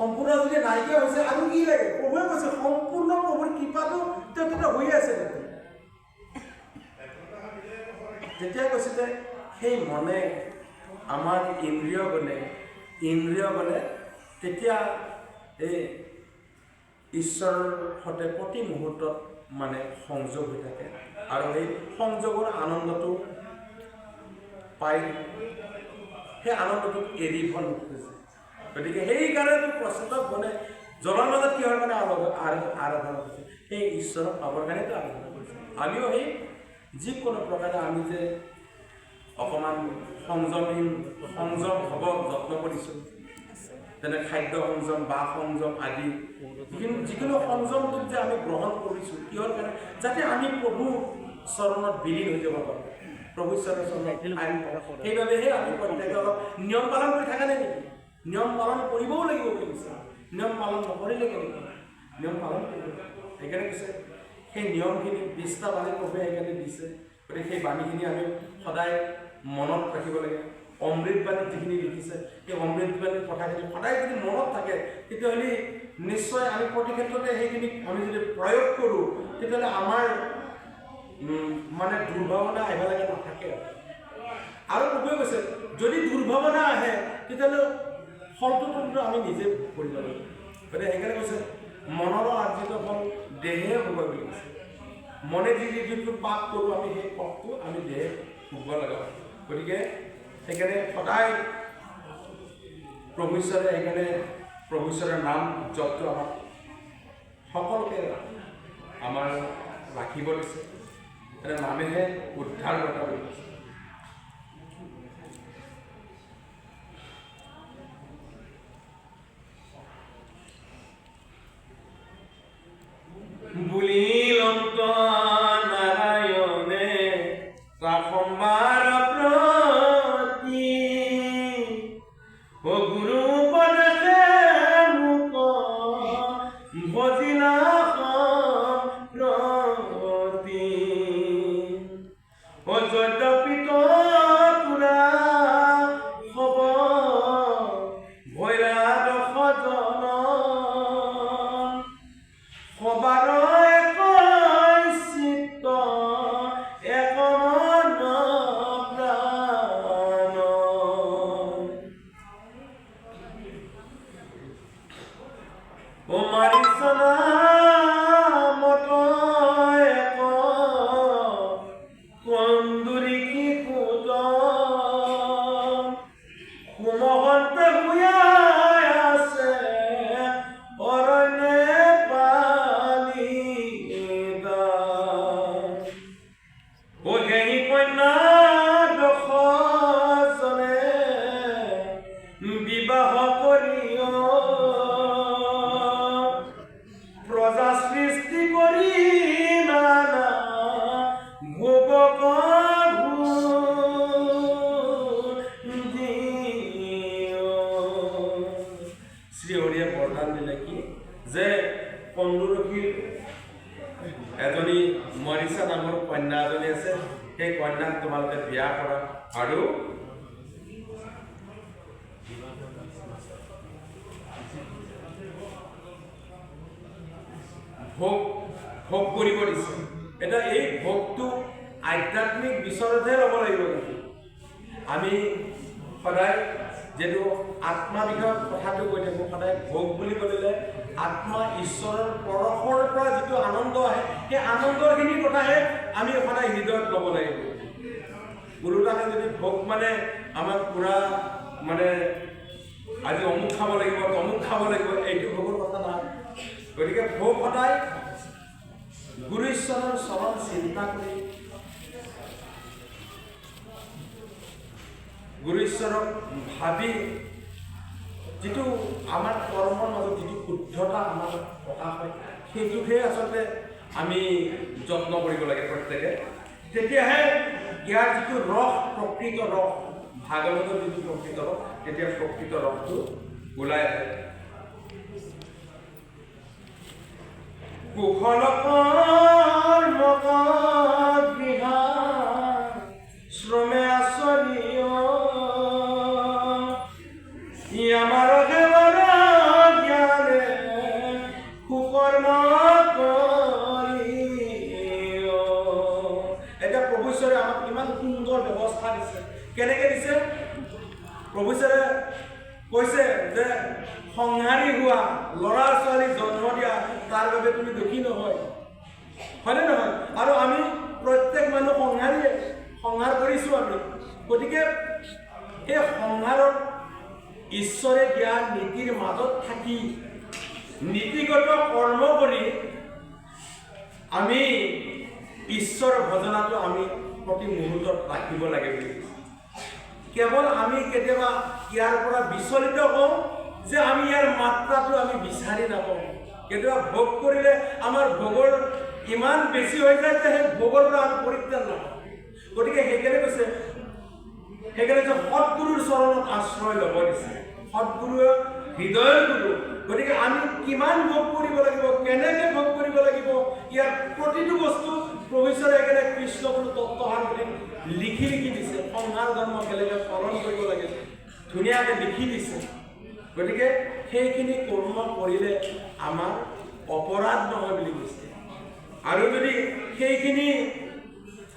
সম্পূৰ্ণ যদি নাইকিয়া হৈছে আৰু কি লাগে? প্ৰভুৱে কৈছে সম্পূৰ্ণ প্ৰভুৰ কৃপাটো তেতিয়া হৈ আছে। তেতিয়া কৈছে যে সেই মনে আমাৰ ইন্দ্ৰিয়গণে তেতিয়া এই ঈশ্বৰৰ সৈতে প্ৰতি মুহূৰ্তত মানে সংযোগ হৈ থাকে আৰু সেই সংযোগৰ আনন্দটো পাই সেই আনন্দটোক এৰিব নোখোজে। গতিকে সেইকাৰণে প্ৰচেতক মানে জলৰ মাজত কি হয় মানে আৰাধনা কৰিছে, সেই ঈশ্বৰক পাবৰ কাৰণেতো আৰাধনা কৰিছে। আমিও সেই যিকোনো প্ৰকাৰে আমি যে অকণমান সংযম হ'ব যত্ন কৰিছোঁ, যেনে খাদ্য সংযম বা সংযম আদি যিকোনো সংযমটোক যে আমি গ্ৰহণ কৰিছোঁ কিহৰ কাৰণে? যাতে আমি প্ৰভু চৰণত বিলীন হৈ যাব পাৰোঁ, প্ৰভু চৰণত সেইবাবেহে আমি প্ৰত্যেকে অলপ নিয়ম পালন কৰি থকা নাই নেকি? নিয়ম পালন কৰিবও লাগিব বুলি কৈছে। নিয়ম পালন নকৰিলে কেনেকৈ? নিয়ম পালন কৰিব। সেইকাৰণে কৈছে সেই নিয়মখিনি 20টা বাণী প্ৰভুৱে সেইকাৰণে দিছে। গতিকে সেই বাণীখিনি আমি সদায় মনত ৰাখিব লাগে। অমৃতবাণীত যিখিনি লিখিছে সেই অমৃতবাণীৰ কথাখিনি সদায় যদি মনত থাকে তেতিয়াহ'লে নিশ্চয় আমি প্ৰতি ক্ষেত্ৰতে সেইখিনি আমি যদি প্ৰয়োগ কৰোঁ তেতিয়াহ'লে আমাৰ মানে দুৰ্ভাৱনা আহিব লাগে নাথাকে। আৰু প্ৰভুৱে কৈছে যদি দুৰ্ভাৱনা আহে তেতিয়াহ'লে ফলটোতো আমি নিজে কৰিব লাগিব। গতিকে সেইকাৰণে কৈছে মনৰ আৰ্জিত ফল দেহে ভোগ বুলি কৈছে। মনে যিটো পাপ কৰোঁ আমি সেই পাপটো আমি দেহে ভোগ লগা। গতিকে সেইকাৰণে সদায় প্ৰভু ঈশ্বৰৰ নাম জপটো আমাক সকলোকে আমাৰ ৰাখিব দিছে। নামেহে উদ্ধাৰ কথা বুলি কৈছে। বুলিলন্ত নাৰায়ণে ৰাখম্বাৰ প্ৰতি গুৰু পদে মোক ভজিলা প্ৰতি যদ্যপিত তোৰা হব ভৈৰাত সজন সবাৰ এজনী মৰিছা নামৰ কন্যা এজনী আছে। সেই কন্যাক তোমালোকে বিয়া কৰা আৰু ভোগ কৰিব দিছে। এতিয়া এই ভোগটো আধ্যাত্মিক বিচৰতহে ল'ব লাগিব। নেকি আমি সদায় যিহেতু আত্মা বিষয়ত কথাটো কৈ থাকোঁ, সদায় ভোগ বুলি ক'লে আত্মা ঈশ্বৰৰ পৰশৰ পৰা যিটো আনন্দ আহে সেই আনন্দখিনিৰ কথাহে আমি সদায় হৃদয়ত ল'ব লাগিব। ওলোটাকে যদি ভোগ মানে আমাক পুৰা মানে আজি অমুক খাব লাগিব তমুক খাব লাগিব এইটো ভোগৰ কথা নহয়। গতিকে ভোগ সদায় গুৰু ঈশ্বৰৰ চৰণ চিন্তা কৰি গুৰু ঈশ্বৰক ভাবি যিটো আমাৰ কৰ্মৰ মাজত যিটো শুদ্ধতা আমাৰ প্ৰকাশ হয় সেইটোহে আচলতে আমি যত্ন কৰিব লাগে প্ৰত্যেকে। তেতিয়াহে ইয়াৰ যিটো ৰস প্ৰকৃত ৰস ভাগৱতৰ যিটো প্ৰকৃত ৰস তেতিয়া প্ৰকৃত ৰসটো ওলাই আহে। কুশল শ্ৰমে আচৰিয় আমাৰ প্ৰভু ঈশ্বৰে কৈছে যে সংহাৰী হোৱা, ল'ৰা ছোৱালী জন্ম দিয়া, তাৰ বাবে তুমি দুখী নহয়, হয়নে নহয়? আৰু আমি প্ৰত্যেক মানুহ সংহাৰীয়ে, সংহাৰ কৰিছোঁ আমি। গতিকে এই সংহাৰত ঈশ্বৰে দিয়া নীতিৰ মাজত থাকি নীতিগত কৰ্ম কৰি আমি ঈশ্বৰ ভজনাটো আমি প্ৰতি মুহূৰ্তত ৰাখিব লাগে বুলি কৈছে। কেৱল আমি কেতিয়াবা ইয়াৰ পৰা বিচলিত হওঁ যে আমি ইয়াৰ মাত্ৰাটো আমি বিচাৰি নাপাওঁ। কেতিয়াবা ভোগ কৰিলে আমাৰ ভোগৰ ইমান বেছি হৈ যায় যে সেই ভোগৰ পৰা আমি পৰিত্ৰাণ নাপাওঁ। গতিকে সেইকাৰণে কৈছে, সেইকাৰণে যে সৎগুৰুৰ চৰণত আশ্ৰয় ল'ব দিছে। সৎগুৰুৱে হৃদয়ৰ গুৰু। গতিকে আমি কিমান ভোগ কৰিব লাগিব, কেনেকৈ ভোগ কৰিব লাগিব, ইয়াৰ প্ৰতিটো বস্তু প্ৰভু ঈশ্বৰে একেবাৰে কৃষ্ণগুৰু তত্ত্বসাৰ বুলি লিখি দিছে। সংসাৰ ধৰ্ম কেনেকৈ পালন কৰিব লাগে ধুনীয়াকৈ লিখি দিছে। গতিকে সেইখিনি কৰ্ম কৰিলে আমাৰ অপৰাধ নহয় বুলি কৈছে। আৰু যদি সেইখিনি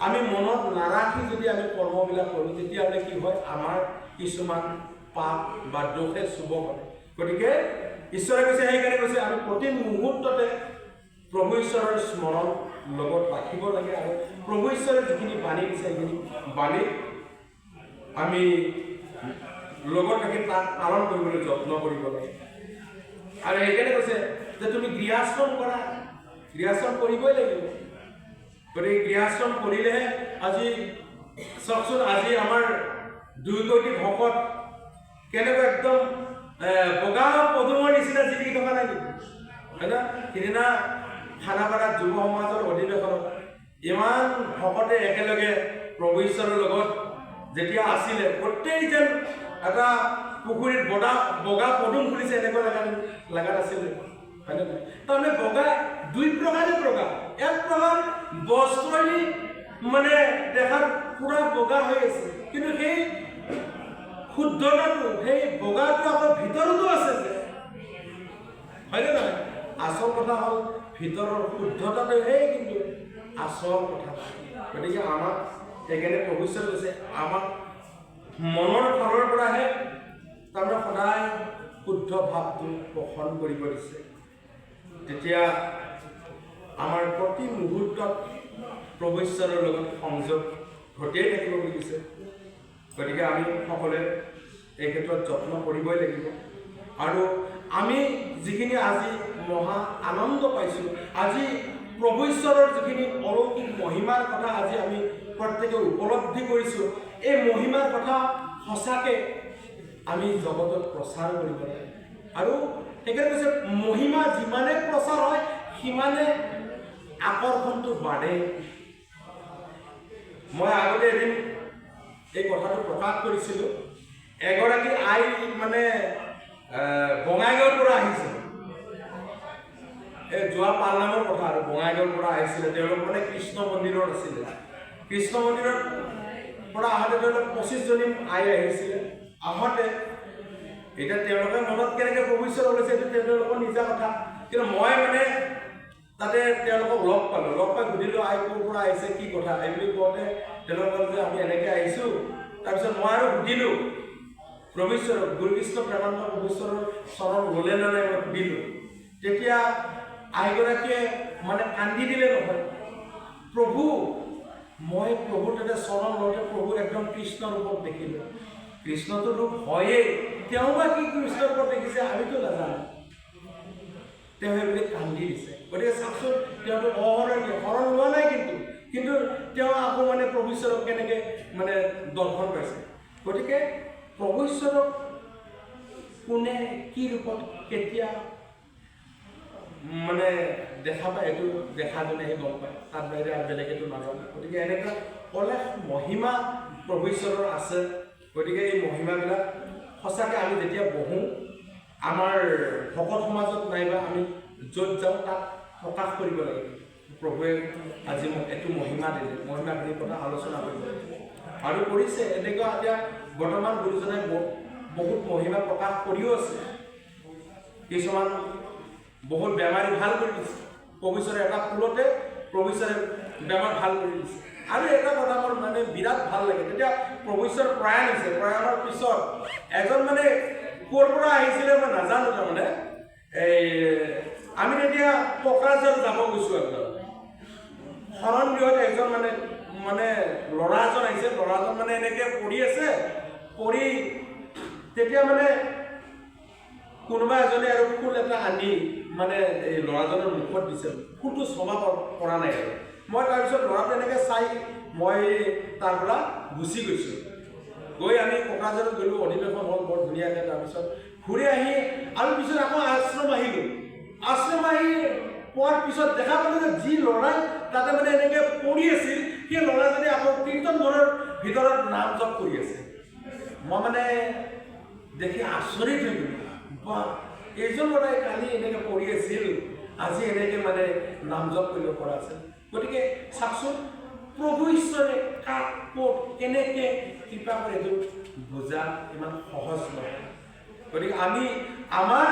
আমি মনত নাৰাখি যদি আমি কৰ্মবিলাক কৰোঁ, তেতিয়াহ'লে কি হয়, আমাৰ কিছুমান পাপ বা দোষে চুব পাৰে। গতিকে ঈশ্বৰে কৈছে, সেইকাৰণে কৈছে আমি প্ৰতি মুহূৰ্ততে প্ৰভু ঈশ্বৰৰ স্মৰণ লগত ৰাখিব লাগে। আৰু প্ৰভু ঈশ্বৰে যিখিনি বাণী দিছে সেইখিনি বাণী আমি লগত ৰাখি তাক পালন কৰিবলৈ যত্ন কৰিব লাগে। আৰু সেইকাৰণে কৈছে যে তুমি গৃহাশ্ৰম কৰা, গৃহাশ্ৰম কৰিবই লাগিব। গতিকে গৃহাশ্ৰম কৰিলেহে, আজি চাওকচোন, আজি আমাৰ 2 কোটি ভকত কেনেকুৱা একদম বগা পদুমৰ নিচিনা জিলিকি থকা নাই নেকি? হয় না? সিদিনা খানাপাৰাত যুৱ সমাজৰ অধিৱেশনত ইমান ভকতে একেলগে প্ৰভু ঈশ্বৰৰ লগত যেতিয়া আছিলে, গোটেই যেন এটা পুখুৰীত বগা পদুম ফুলিছে এনেকুৱা লগা নাছিলে, হয়নে নহয়? তাৰমানে বগা 2 প্ৰকাৰে বগা। এক প্ৰকাৰ বস্ত্ৰই মানে দেখাত পুৰা বগা হৈ আছে, কিন্তু সেই শুদ্ধতাটো, সেই বগাটো আকৌ ভিতৰতো আছে যে, হয়নে নহয়? আচল কথা হ'ল ভিতৰৰ শুদ্ধতাটোহে কিন্তু আচল কথা। গতিকে আমাক সেইকাৰণে প্ৰভু ঈশ্বৰে কৈছে, আমাক মনৰ ফালৰ পৰাহে তাৰমানে সদায় শুদ্ধ ভাৱটো পোষণ কৰিব দিছে। তেতিয়া আমাৰ প্ৰতি মুহূৰ্তত প্ৰভু ঈশ্বৰৰ লগত সংযোগ ঘটিয়ে থাকিব বুলি দিছে। গতিকে আমি সকলোৱে এই ক্ষেত্ৰত যত্ন কৰিবই লাগিব। আৰু আমি যিখিনি আজি মহা আনন্দ পাইছোঁ, আজি প্ৰভু ঈশ্বৰৰ যিখিনি অলৌকিক মহিমাৰ কথা আজি আমি প্ৰত্যেকে উপলব্ধি কৰিছোঁ, এই মহিমাৰ কথা সঁচাকৈ আমি জগতত প্ৰচাৰ কৰিব লাগে। আৰু সেইকাৰণে কৈছে, মহিমা যিমানে প্ৰচাৰ হয় সিমানে আকৰ্ষণটো বাঢ়ে। মই আগতে এদিন এই কথাটো প্ৰকাশ কৰিছিলোঁ। এগৰাকী আই মানে বঙাইগাঁৱৰ পৰা আহিছিল, এই যোৱা পালনামৰ কথা, আৰু বঙাইগাঁৱৰ পৰা আহিছিলে। তেওঁলোক মানে কৃষ্ণ মন্দিৰত আছিলে। কৃষ্ণ মন্দিৰৰ পৰা আহোঁতে তেওঁলোক 25 জনী আই আহিছিলে। আহোঁতে এতিয়া তেওঁলোকে মনত কেনেকৈ প্ৰভু ঈশ্বৰ ওলাইছে এইটো তেওঁলোকৰ নিজা কথা, কিন্তু মই মানে তাতে তেওঁলোকক লগ পালোঁ। লগ পাই সুধিলোঁ, আই ক'ৰ পৰা আহিছে, কি কথা? এই বুলি কওঁতে তেওঁলোকে ক'লে যে আমি এনেকৈ আহিছোঁ। তাৰপিছত মই আৰু সুধিলোঁ প্ৰভু ঈশ্বৰক, গুৰুকৃষ্ণ প্ৰেমানন্দ প্ৰভু ঈশ্বৰৰ চৰণ ল'লে নে নাই মই সুধিলোঁ। তেতিয়া আইগৰাকীয়ে মানে কান্দি দিলে নহয়, প্ৰভু, মই প্ৰভুৰ তাতে চৰণ লওঁতে প্ৰভু একদম কৃষ্ণ ৰূপত দেখিলোঁ। কৃষ্ণটো ৰূপ হয়েই, তেওঁ বা কি কৃষ্ণ ৰূপত দেখিছে আমিতো নাজানো। তেওঁ সেইবুলি কান্দি দিছে। গতিকে চাওকচোন, তেওঁতো শৰণ লোৱা নাই, কিন্তু তেওঁ আকৌ মানে প্ৰভু ঈশ্বৰক কেনেকৈ মানে দৰ্শন পাইছে। গতিকে প্ৰভু ঈশ্বৰক কোনে কি ৰূপত কেতিয়া মানে দেখা পায়, এইটো দেখাজনেহে গম পায়, তাত বাহিৰে আৰু বেলেগেতো নাজানে। গতিকে এনেকুৱা অলেখ মহিমা প্ৰভু ঈশ্বৰৰ আছে। গতিকে এই মহিমাবিলাক সঁচাকৈ আমি যেতিয়া বহোঁ, আমাৰ ভকত সমাজত নাইবা আমি য'ত যাওঁ তাক প্ৰকাশ কৰিব লাগিব। প্ৰভুৱে আজি মোক এইটো মহিমা দিলে, মহিমাখিনিৰ কথা আলোচনা কৰিব আৰু কৰিছে। এনেকুৱা এতিয়া বৰ্তমান গুৰুজনে বহুত মহিমা প্ৰকাশ কৰিও আছে। কিছুমান বহুত বেমাৰী ভাল কৰি দিছে। প্ৰভু ঈশ্বৰে এটা ফুলতে প্ৰভু ঈশ্বৰে বেমাৰ ভাল কৰি দিছে। আৰু এটা কথা মোৰ মানে বিৰাট ভাল লাগে, তেতিয়া প্ৰভু ঈশ্বৰ প্ৰয়াণ হৈছে, প্ৰয়াণৰ পিছত এজন মানে ক'ৰ পৰা আহিছিলে মই নাজানো, তাৰমানে আমি তেতিয়া কোকৰাঝাৰ যাব গৈছোঁ। একদম শৰণ গৃহত এজন মানে ল'ৰা এজন আহিছে, ল'ৰাজন মানে এনেকৈ পৰি আছে, পৰি তেতিয়া মানে কোনোবা এজনে আৰু ফুল এটা আনি মানে এই ল'ৰাজনৰ মুখত দিছে, ফুলটো চবা পৰা নাই আৰু মই তাৰপিছত ল'ৰাটো এনেকৈ চাই মই তাৰ পৰা গুচি গৈছোঁ। গৈ আমি কোকৰাঝাৰত গ'লোঁ, অধিৱেশন হ'ল বৰ ধুনীয়াকৈ। তাৰপিছত ঘূৰি আহি আৰু পিছত আকৌ আশ্ৰম আহিলোঁ। আশ্ৰম আহি পোৱাৰ পিছত দেখা পালোঁ যে যি ল'ৰাই তাতে মানে এনেকৈ পৰি আছিল, সেই ল'ৰাজনে আকৌ কীৰ্তন ঘৰৰ ভিতৰত নাম জপ কৰি আছে। মই মানে দেখি আচৰিত হৈ গ'লোঁ, বা এইজন ল'ৰাই কালি এনেকৈ পৰি আছিল, আজি এনেকৈ মানে নাম জপ কৰিব পৰা আছে। গতিকে চাওকচোন, প্ৰভু ঈশ্বৰে কাক ক'ত কেনেকৈ কৃপা কৰে এইটো বুজা ইমান সহজ নহয়। গতিকে আমি আমাৰ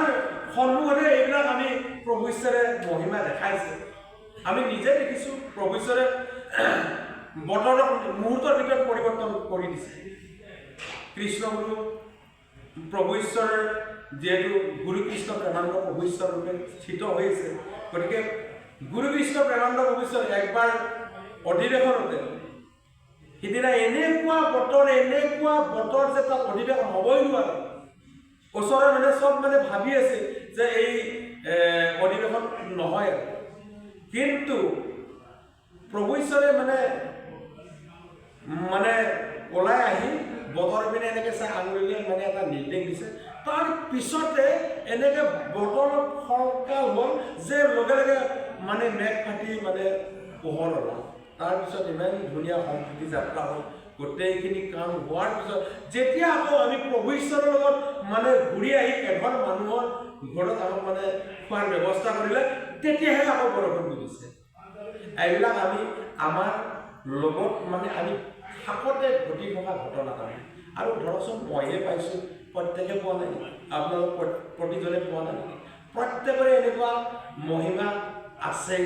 সন্মুখতে এইবিলাক আমি প্ৰভু ঈশ্বৰে মহিমা দেখাইছে, আমি নিজে দেখিছোঁ। প্ৰভু ঈশ্বৰে বতৰৰ মুহূৰ্তৰ ভিতৰত পৰিৱৰ্তন কৰি দিছে। কৃষ্ণগুৰু প্ৰভু ঈশ্বৰৰ যিহেতু গুৰু কৃষ্ণ প্ৰেমানন্দ প্ৰভু ঈশ্বৰ ৰূপে স্থিত হৈছে, গতিকে গুৰু কৃষ্ণ প্ৰেমানন্দ প্ৰভু ঈশ্বৰ একবাৰ অধিৱেশনতে সিদিনা এনেকুৱা বতৰ যে তাত অধিৱেশন হ'বই নোৱাৰে। ওচৰৰ মানে চব মানে ভাবি আছে যে এই অধিৱেশন নহয়, কিন্তু প্ৰভু ঈশ্বৰে মানে ওলাই আহি বতৰ পিনে এনেকৈ চাই আঙুলিলে মানে এটা নিৰ্দেশ দিছে। তাৰ পিছতে এনেকৈ বতৰত ফৰকাল হ'ল যে লগে লগে মানে মেঘ ফাটি মানে পোহৰ ওলাল। তাৰপিছত ইমান ধুনীয়া সম্প্ৰীতি যাত্ৰা হ'ল। গোটেইখিনি কাম হোৱাৰ পিছত যেতিয়া আকৌ আমি প্ৰভু ঈশ্বৰৰ লগত মানে ঘূৰি আহি এঘৰ মানুহৰ ঘৰত আমাক মানে খোৱাৰ ব্যৱস্থা কৰিলে, তেতিয়াহে আকৌ বৰষুণ দিছে। এইবিলাক আমি আমাৰ লগত মানে আমি থাকোঁতে ঘটি থকা ঘটনা তাৰমানে। আৰু ধৰকচোন, মইহে পাইছোঁ, প্ৰত্যেকে পোৱা নাই, আপোনালোক প্ৰতিজনে পোৱা নাই, প্ৰত্যেকৰে এনেকুৱা মহিমা আছেই।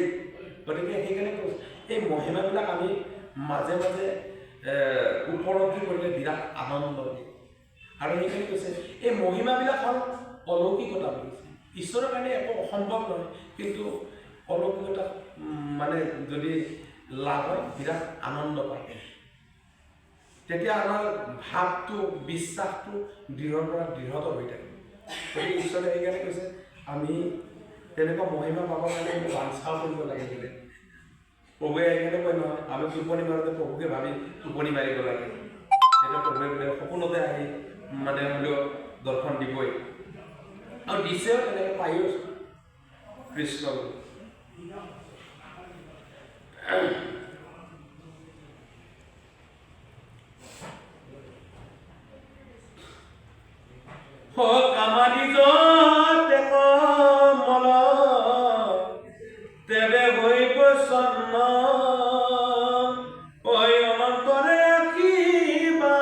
গতিকে সেইকাৰণে কৈছোঁ, এই মহিমাবিলাক আমি মাজে মাজে উপলব্ধি কৰিলে বিৰাট আনন্দ দিয়ে। আৰু সেইকাৰণে কৈছে এই মহিমাবিলাক হ'ল অলৌকিকতা বুলিছে। ঈশ্বৰৰ কাৰণে একো অসম্ভৱ নহয়, কিন্তু অলৌকিকতা মানে যদি লাভ হয় বিৰাট আনন্দ পায়। তেতিয়া আমাৰ ভাৱটো, বিশ্বাসটো দৃঢ়ৰ পৰা দৃঢ়তৰ হৈ থাকে। গতিকে ঈশ্বৰে সেইকাৰণে কৈছে আমি তেনেকুৱা মহিমা পাবৰ কাৰণে আমি বাঞ্ছাও কৰিব লাগিছিলে। প্ৰভুৱে সেইকাৰণে কয় নহয়, আমি টোপনি মাৰোঁতে প্ৰভুকে ভাবি টোপনি মাৰিব লাগে। তেতিয়া প্ৰভুৱে বোলে সপোনতে আহি মানে হ'লেও দৰ্শন দিবই, আৰু দিছেও, তেনেকৈ পায়ো কৃষ্ণ। কামাদি যতে কমল তেবে হৈ প্ৰসন্ন, ঐ অনন্তৰে কিবা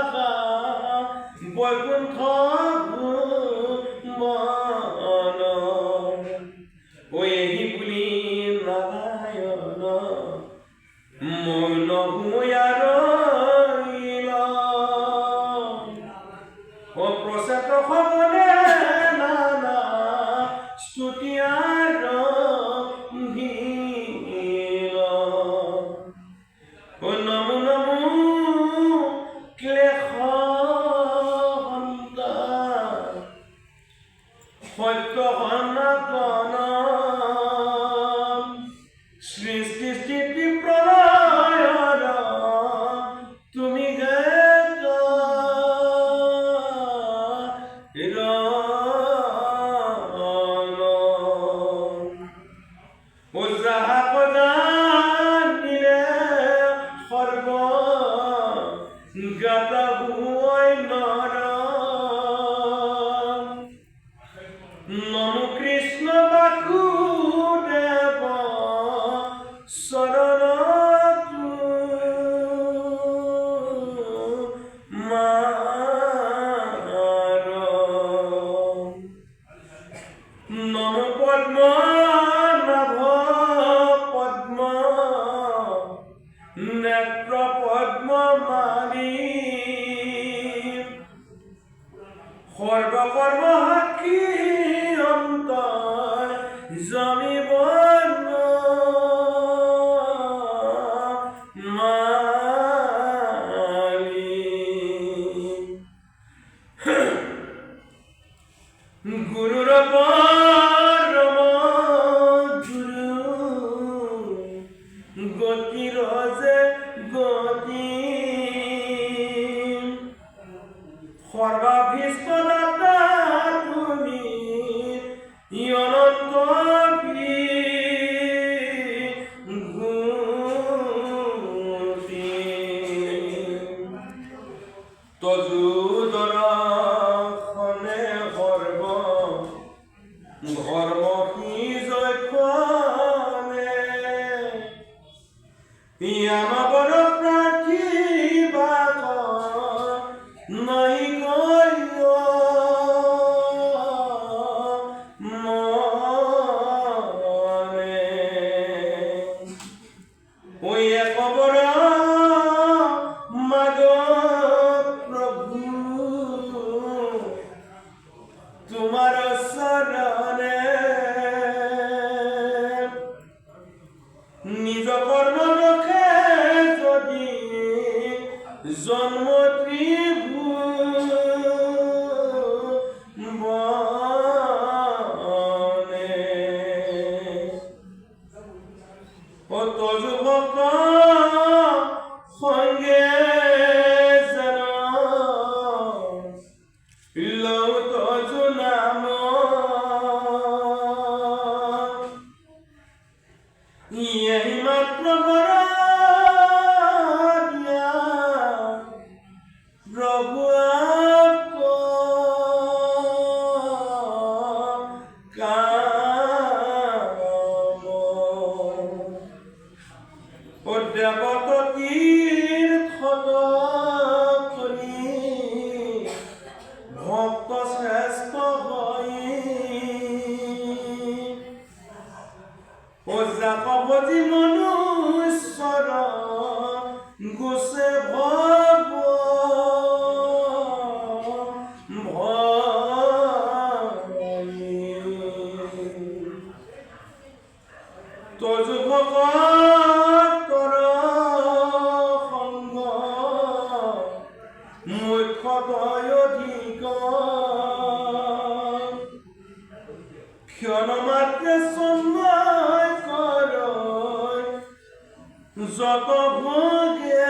বৈকুণ্ঠ মন, ঐ এহি বুলি নাৰায়ণ মই নহয়াৰ প্ৰচেত খবৰে নানা স্তুতিয়াৰ নমো নমো ক্লেশ সত্য সনাতন সৃষ্টি স্থিতি প্ৰলয়ৰ তুমি নমো কৃষ্ণ বাসুদেৱ শৰণ মাৰ, নমো পদ্মনাভ পদ্ম নেত্ৰ সর্বকর্ম সাক্ষী অন্তর জমিব গুরুর পরম গুরু গতির যে গতি সর্বাভীষ্ট দাতা তুমি অনন্ত বিভূতি তজুদরখনে সর্ব ধর্ম কি জয়খনে ইয়ামাবৰ প্ৰাৰ্থী বাক নাই কয় মনে ঐ একবৰ মাগ প্ৰভু তোমাৰ চৰণে নিজ কর্ম দোষে যদি জন্ম ত্রিভুবনে ও তজুভক সঙ্গে যেন লৌ তজু নাম এই মাত্র বড়িয়া প্রভু আপ কাম ও দেবত তীর্থত করি ভক্ত শ্রেষ্ঠ হই ও যাকবজি মনুষ্যৰ গোচে ভৱ তজু ভকতৰ সংগ মুখ্যতয় অধিক ক্ষণ মাত্ৰে সন্ময় কৰ যত ভোগে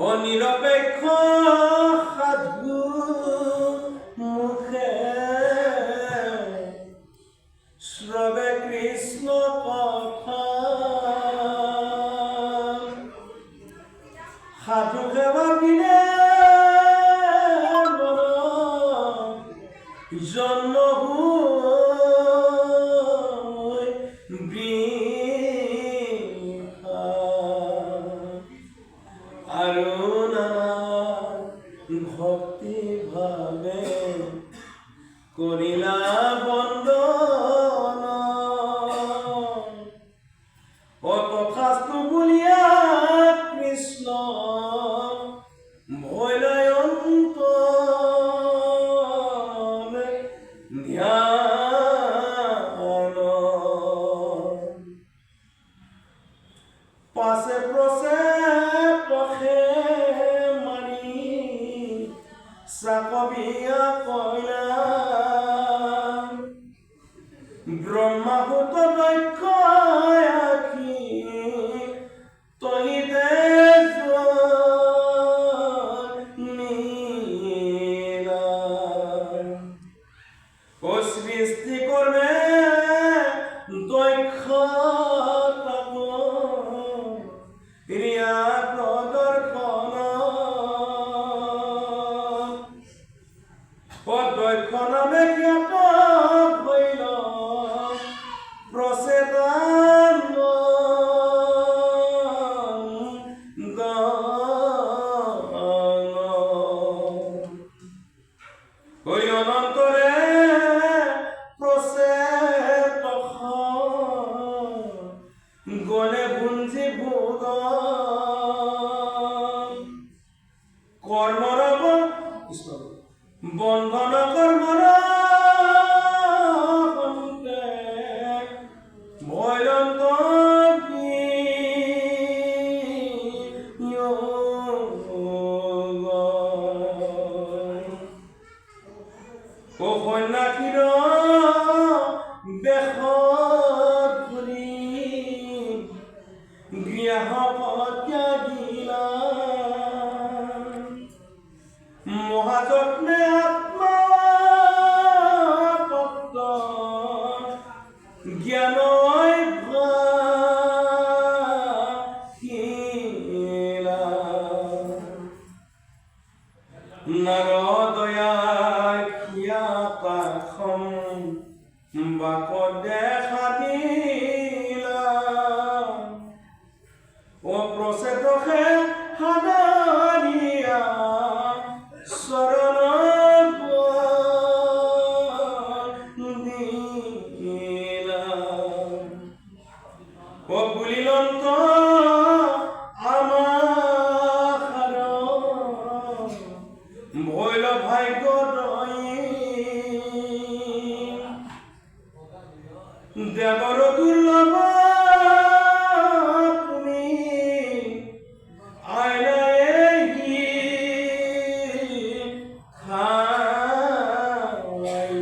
অনিৰপেক্ষ সাধু মুখে শ্ৰৱে কৃষ্ণ কথা সাধু সেৱা বিনে জন্ম হৈ বৃথা আৰু ভক্তি ভাৱে কৰিলা বন্দন ও তথাস্তু বুলিয়া কৃষ্ণ ভৈলয়ন্ত ধ্যান পাছে প্ৰচে পখে মাৰি চাকবিয়া কইলা ব্ৰহ্মাহুত দক্ষ আখি তহিতে নীলা ও সৃষ্টি কৰ্মে দক্ষ ৰিয়া প্ৰদৰ্শন ও দক্ষণ গলে বুঞ্জি ভোগ কৰ্মৰব বন্ধন কৰ্মৰ ভয়ন্ত ও সন্ন্যাসীৰ বেশত ঘূৰি গৃহ ত্যাগিলা মহাযত্নে আত্মা তত্ত্ব জ্ঞান নাৰদয়া বাক দেখা দিলা ও প্ৰচেতকে সাদানিয়া চৰণ দিলা ও বুলিলন্ত আমাৰ ভৈল ভাগ্য দেৱৰ দুৰ্লভ তুমি আইনাই খাই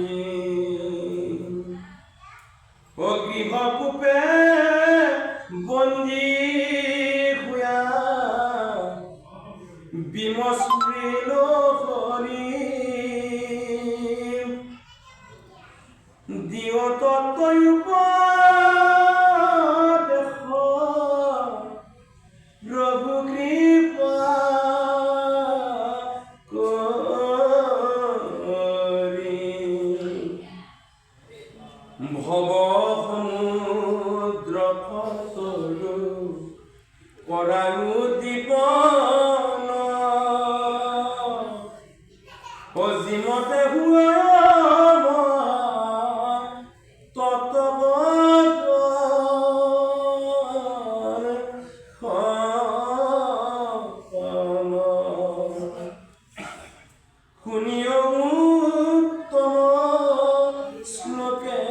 ও গৃহ কোপে বন্দী শুয়া বিমস্মৃল কৰি দিও তত্ত্বই উপদেশ প্ৰভু কৃপা কৰি ভৱ সমুদ্ৰ ফতৰু কৰায়ো দীপন অজিমতে হুৱা শুনিও উত্তম শ্লোকে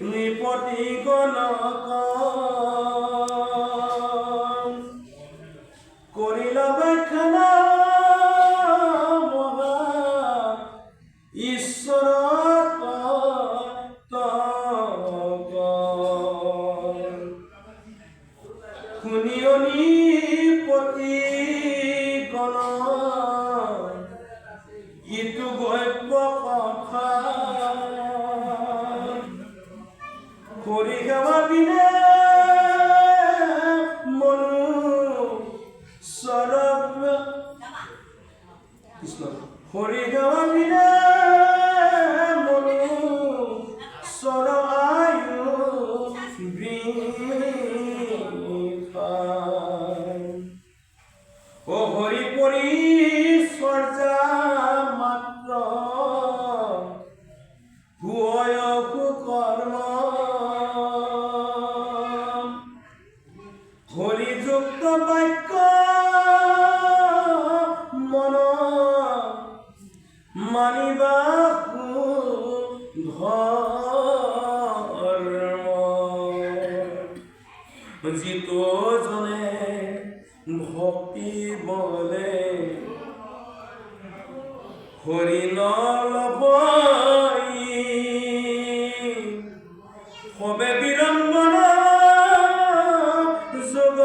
নৃপতি গণক কৰিলা ব্যাখ্যানা মহা ঈশ্বৰ শুনিও নৃপতি গণ ইটো গব্য কথা কৰি সেৱা বিনে মনু সৰব কৃষ্ণ হৰি সেৱা বিনে মনু সৰ আয়ু ও হৰি পৰিচৰ্যা মাত্ৰ ভুয় কুকৰ্ম হৰিযুক্ত বাক্য মন মানিবা ধৰ্ম যিটো জনে ভক্তি বলে হৰি নলভই হবে বিড়ম্বনা যোগ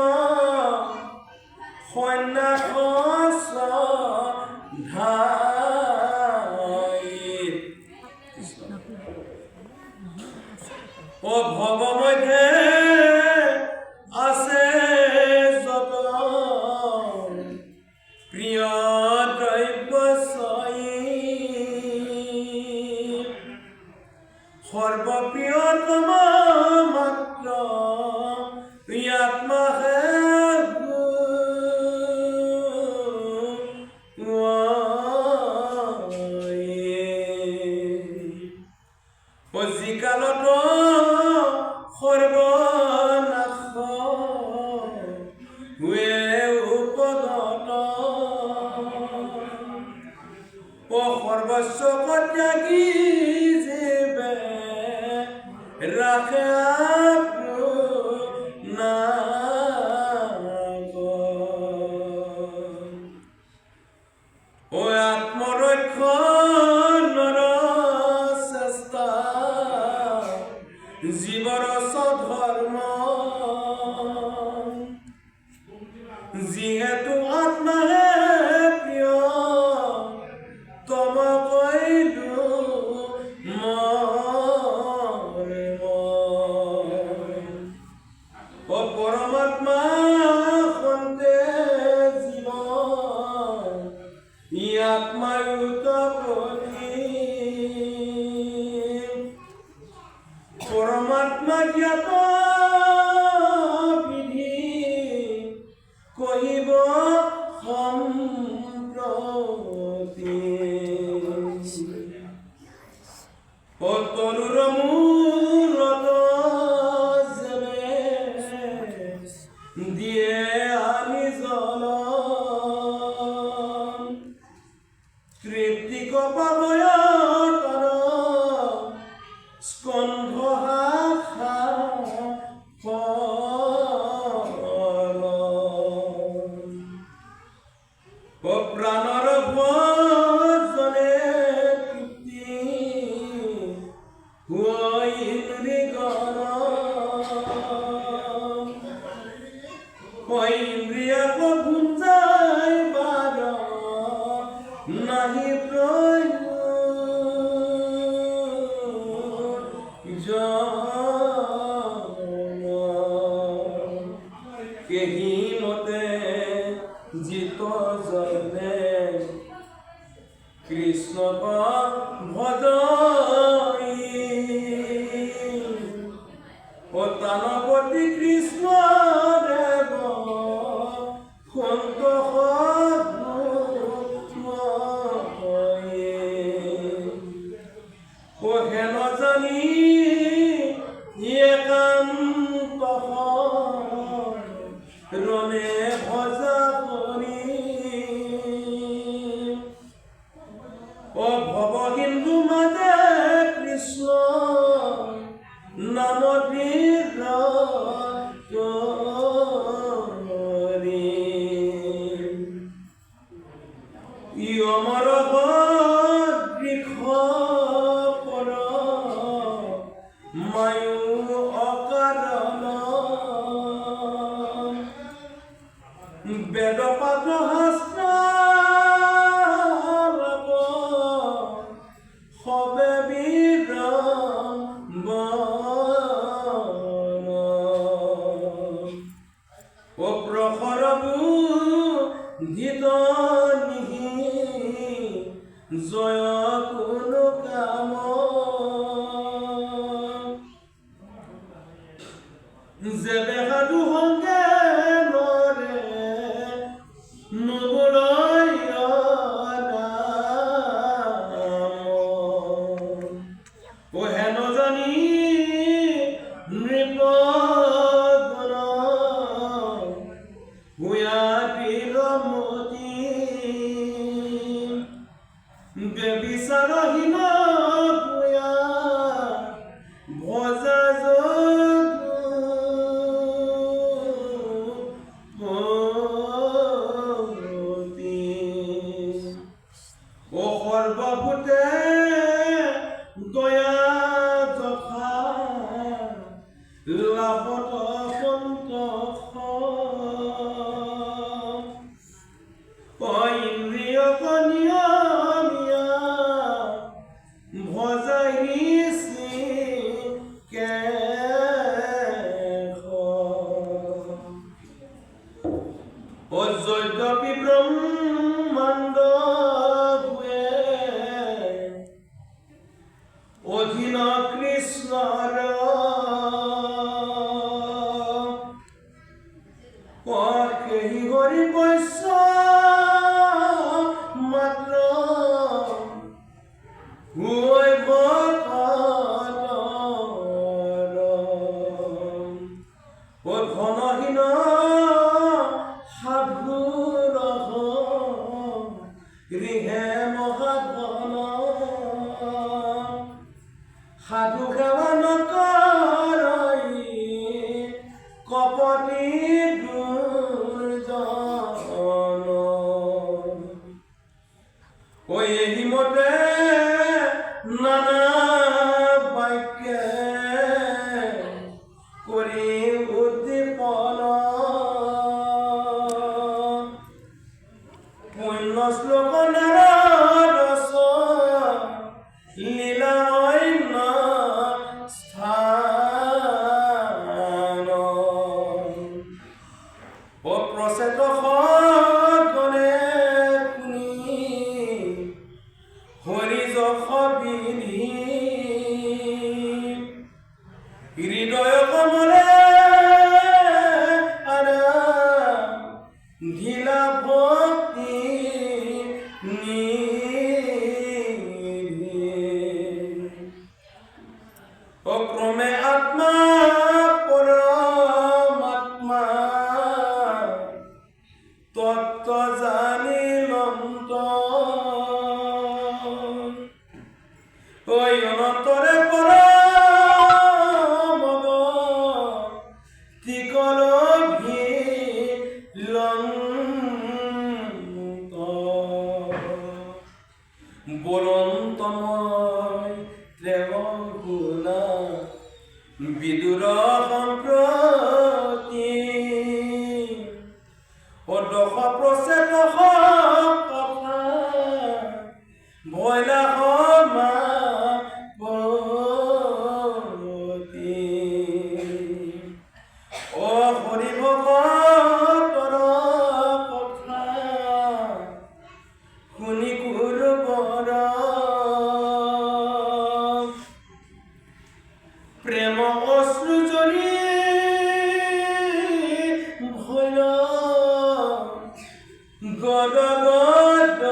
সন্ন্যাস ধাই ও ভৱ মধ্যে আছে যত প্ৰিয় দ্ৰব্য নাশ হুৱে উপগত সৰ্বস্ব ত্যাগী জীৱে ৰাখে আত্মৰক্ষণৰ চেষ্টা জীৱৰ স্বধৰ্ম যিহেতু আত্মাহে প্ৰিয় তম কৈলো পৰমাত্মা সন্তে জীৱন আত্মায়ুত কৰি পৰমাত্মা জ্ঞাত বিধি কহিব সম্প্ৰতি তনুৰ মূৰত যেনে দিয়ে আমি জন তৃপ্তিক পাবয়তৰ স্কন্ধ প্ৰাণৰ ভজনে তৃপ্তি ইন্দ্ৰিগণ ইন্দ্ৰিয়ক ভুঞ্জাই বাৰ নাহি কেহি মতে জিত জনে কৃষ্ণক ভজই তানপতি কৃষ্ণ দেৱ সন্তোষ হেন জানি একান্ত ৰণে ভজা কৰি ভৱ হিন্দু মাজে কৃষ্ণ নাম অমৰ বৃক্ষ পৰ মায়ু অকাৰণ বেদ পাঠ শাস্ত্ৰ সবে প্ৰখৰ বুদ্ধিত নিহি জয় কোনো কাম যেবে সাধু সংগে নৰে নবলয় হেন জানি নৃপগণ হুয়া বিৰমতি বেবিচাৰহীন হুয়া ভজা সৰ্বভূতে দয়া যথা লাভত সন্তোষ ইন্দ্ৰিয়ক নিয়মীয়া ভজাই যদ্যপি ব্ৰহ্মাণ্ড অধীন কৃষ্ণৰ কেহি হৰি বৈশ্য মাত্ৰ হৈ ভকতৰ ও ধনহীন সাধুৰ গৃহে মহাধন সাধু সেৱা নকৰই কপটি দুৰ্জন ঐ এহিমতে নানা বাক্যে কৰি উদ্দীপন পুণ্য শ্লোক নাৰদ লীলা অন্য স্থান ও প্ৰচেত গণে শুনি হৰি যশ বিধি হৃদয় কমলে ঢিলা ভক্তি ক্রমে আত্মা পরমাত্মা তত্ত্ব জানিলন্ত ওই অনন্তরে তিকল ভিলন্ত বলন্তময় ত্রেবগুণা বিদুর সম্প্রতি অদশ প্ৰচেত কথা ভয়লা সমাপতি ও হৰি ভকতৰ কথা শুনি কুৰবৰ প্ৰেম অশ্ৰু জৰি ভৈল গদ গদ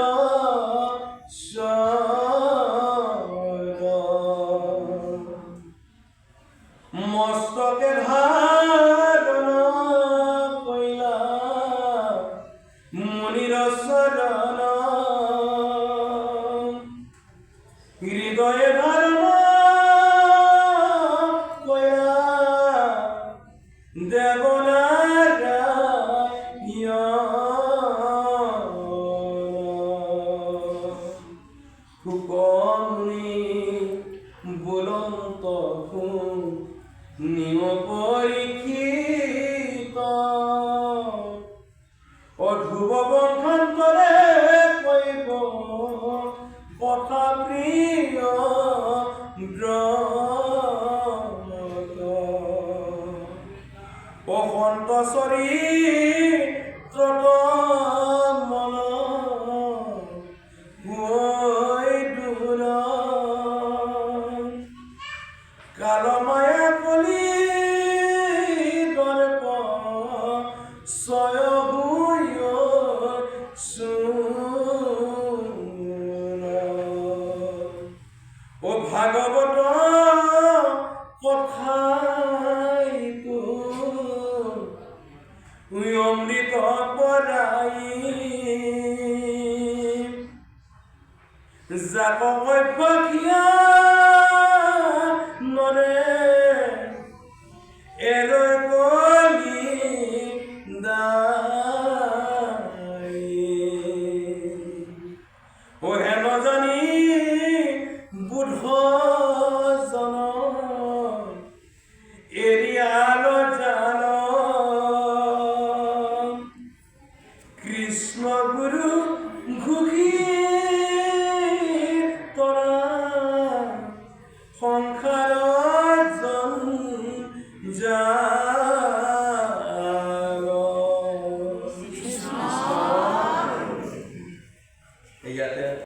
মস্তকে ধাৰণ কৰিলা মুনিৰ চৰণ হৃদয়ে ধাৰণ সুকমনি বুলন্ত নিম পৰীক্ষিত অধুব বন্ধন কৰে কৈব কথা প্ৰিয় অসন্ত চৰিত্ৰত মন কালমায়া কলি দৰ্প ছয় ও ভাগৱত কথাইতো অমৃত পৰাই যাক অভ্যাসীয়া